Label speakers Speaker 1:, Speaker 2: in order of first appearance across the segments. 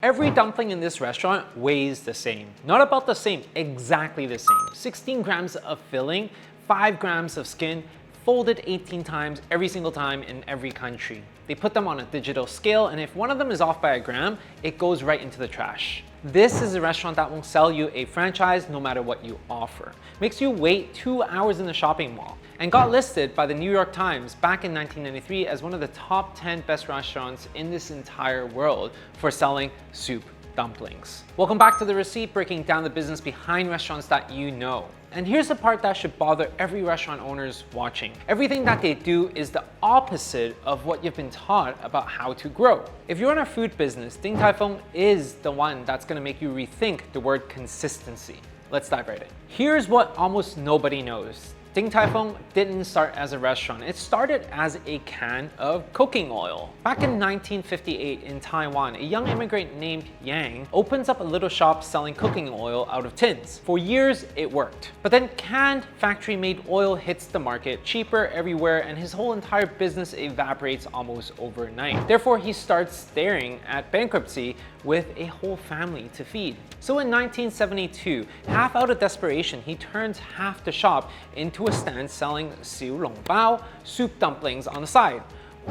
Speaker 1: Every dumpling in this restaurant weighs the same. Not about the same, exactly the same. 16 grams of filling, 5 grams of skin, folded 18 times every single time in every country. They put them on a digital scale, and if one of them is off by a gram, it goes right into the trash. This is a restaurant that won't sell you a franchise no matter what you offer. Makes you wait 2 hours in the shopping mall, and got listed by the New York Times back in 1993 as one of the top 10 best restaurants in this entire world for selling soup dumplings. Welcome back to The Receipt, breaking down the business behind restaurants that you know. And here's the part that should bother every restaurant owners watching. Everything that they do is the opposite of what you've been taught about how to grow. If you're in a food business, Din Tai Fung is the one that's gonna make you rethink the word consistency. Let's dive right in. Here's what almost nobody knows. Din Tai Fung didn't start as a restaurant. It started as a can of cooking oil. Back in 1958 in Taiwan, a young immigrant named Yang opens up a little shop selling cooking oil out of tins. For years, it worked. But then canned factory-made oil hits the market, cheaper everywhere, and his whole entire business evaporates almost overnight. Therefore, he starts staring at bankruptcy with a whole family to feed. So in 1972, half out of desperation, he turns half the shop into a stand selling xiu long bao, soup dumplings on the side.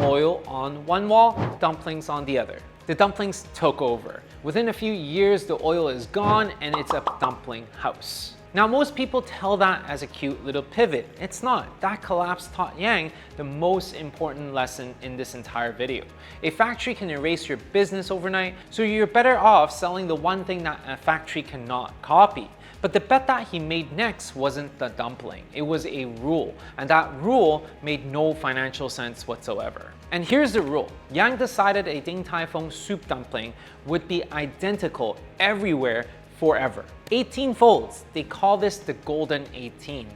Speaker 1: Oil on one wall, dumplings on the other. The dumplings took over. Within a few years, the oil is gone and it's a dumpling house. Now, most people tell that as a cute little pivot. It's not. That collapse taught Yang the most important lesson in this entire video. A factory can erase your business overnight, so you're better off selling the one thing that a factory cannot copy. But the bet that he made next wasn't the dumpling. It was a rule, and that rule made no financial sense whatsoever. And here's the rule. Yang decided a Din Tai Fung soup dumpling would be identical everywhere forever. 18 folds, they call this the golden 18.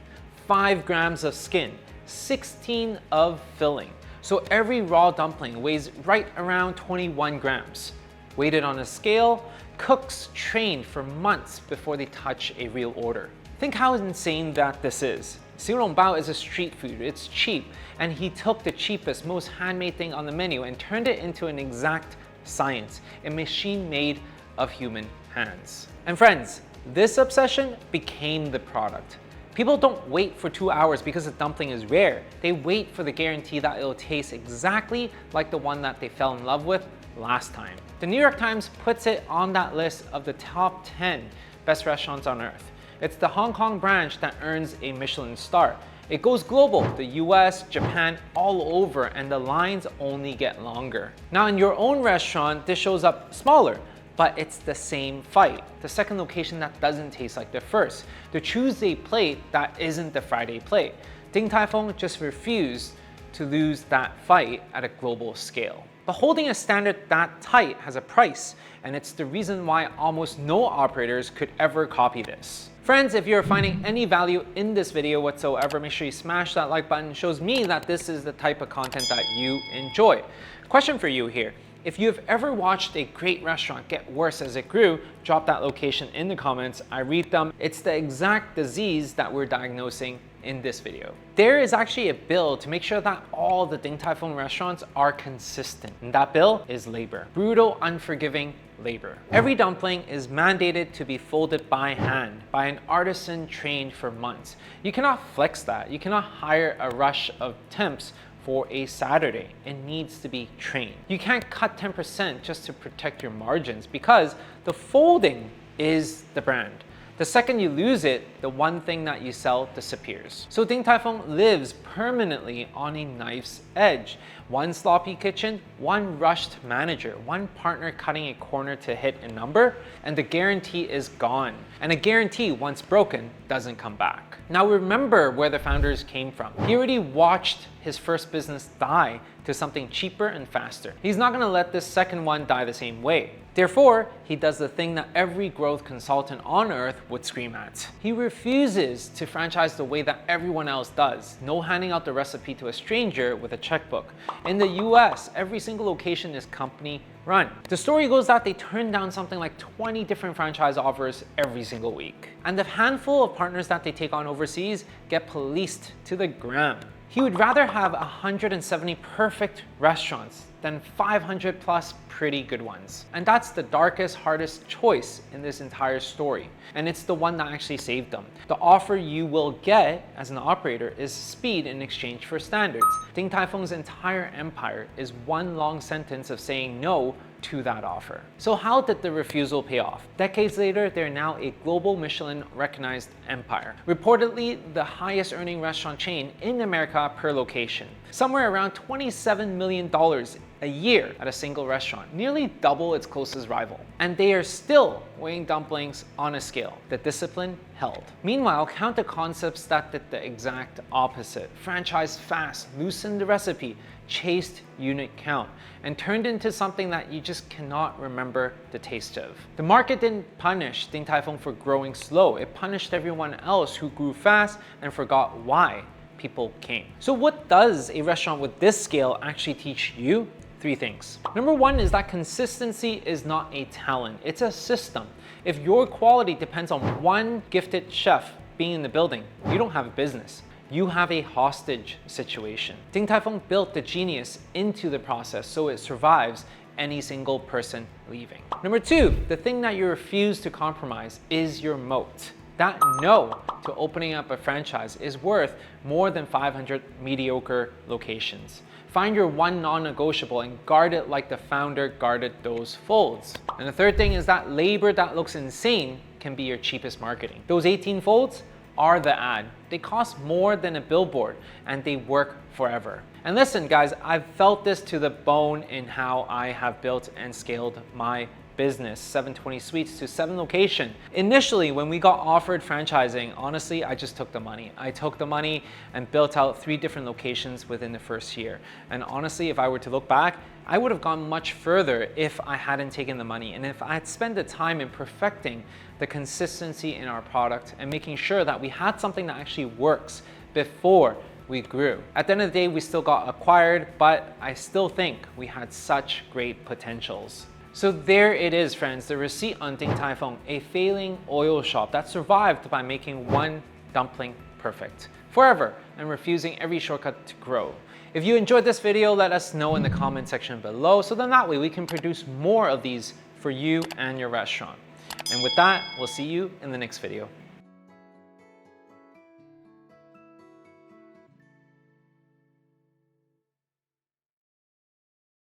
Speaker 1: 5 grams of skin, 16 of filling. So every raw dumpling weighs right around 21 grams. Weighted on a scale, cooks train for months before they touch a real order. Think how insane that this is. Xiu long bao is a street food, it's cheap, and he took the cheapest, most handmade thing on the menu and turned it into an exact science, a machine made of human hands. And friends, this obsession became the product. People don't wait for 2 hours because the dumpling is rare. They wait for the guarantee that it'll taste exactly like the one that they fell in love with last time. The New York Times puts it on that list of the top 10 best restaurants on earth. It's the Hong Kong branch that earns a Michelin star. It goes global, the US, Japan, all over, and the lines only get longer. Now in your own restaurant, this shows up smaller, but it's the same fight. The second location that doesn't taste like the first. The Tuesday plate that isn't the Friday plate. Din Tai Fung just refused to lose that fight at a global scale. But holding a standard that tight has a price, and it's the reason why almost no operators could ever copy this. Friends, if you're finding any value in this video whatsoever, make sure you smash that like button. It shows me that this is the type of content that you enjoy. Question for you here. If you've ever watched a great restaurant get worse as it grew, drop that location in the comments. I read them. It's the exact disease that we're diagnosing in this video. There is actually a bill to make sure that all the Din Tai Fung restaurants are consistent. And that bill is labor. Brutal, unforgiving labor. Every dumpling is mandated to be folded by hand by an artisan trained for months. You cannot flex that. You cannot hire a rush of temps for a Saturday. It needs to be trained. You can't cut 10% just to protect your margins because the folding is the brand. The second you lose it, the one thing that you sell disappears. So Din Tai Fung lives permanently on a knife's edge. One sloppy kitchen, one rushed manager, one partner cutting a corner to hit a number, and the guarantee is gone. And a guarantee, once broken, doesn't come back. Now remember where the founders came from. He already watched his first business die to something cheaper and faster. He's not gonna let this second one die the same way. Therefore, he does the thing that every growth consultant on earth would scream at. He refuses to franchise the way that everyone else does. No handing out the recipe to a stranger with a checkbook. In the US, every single location is company run. The story goes that they turn down something like 20 different franchise offers every single week. And the handful of partners that they take on overseas get policed to the ground. He would rather have 170 perfect restaurants than 500 plus pretty good ones. And that's the darkest, hardest choice in this entire story. And it's the one that actually saved him. The offer you will get as an operator is speed in exchange for standards. Din Tai Fung's entire empire is one long sentence of saying no to that offer. So how did the refusal pay off? Decades later, they're now a global Michelin recognized empire. Reportedly, the highest earning restaurant chain in America per location. Somewhere around $27 million a year at a single restaurant, nearly double its closest rival. And they are still weighing dumplings on a scale. The discipline held. Meanwhile, counter concepts that did the exact opposite. Franchised fast, loosened the recipe, chased unit count, and turned into something that you just cannot remember the taste of. The market didn't punish Din Tai Fung for growing slow. It punished everyone else who grew fast and forgot why people came. So what does a restaurant with this scale actually teach you? 3 things. Number 1 is that consistency is not a talent, it's a system. If your quality depends on one gifted chef being in the building, you don't have a business. You have a hostage situation. Din Tai Fung built the genius into the process so it survives any single person leaving. Number 2, the thing that you refuse to compromise is your moat. That no to opening up a franchise is worth more than 500 mediocre locations. Find your one non-negotiable and guard it like the founder guarded those folds. And the third thing is that labor that looks insane can be your cheapest marketing. Those 18 folds are the ad. They cost more than a billboard and they work forever. And listen guys, I've felt this to the bone in how I have built and scaled my business, 720 Sweets to 7 location. Initially, when we got offered franchising, honestly, I just took the money. I took the money and built out 3 different locations within the first year. And honestly, if I were to look back, I would have gone much further if I hadn't taken the money and if I had spent the time in perfecting the consistency in our product and making sure that we had something that actually works before we grew. At the end of the day, we still got acquired, but I still think we had such great potentials. So there it is, friends, the receipt on Din Tai Fung, a failing oil shop that survived by making one dumpling perfect forever and refusing every shortcut to grow. If you enjoyed this video, let us know in the comment section below so then that way we can produce more of these for you and your restaurant. And with that, we'll see you in the next video.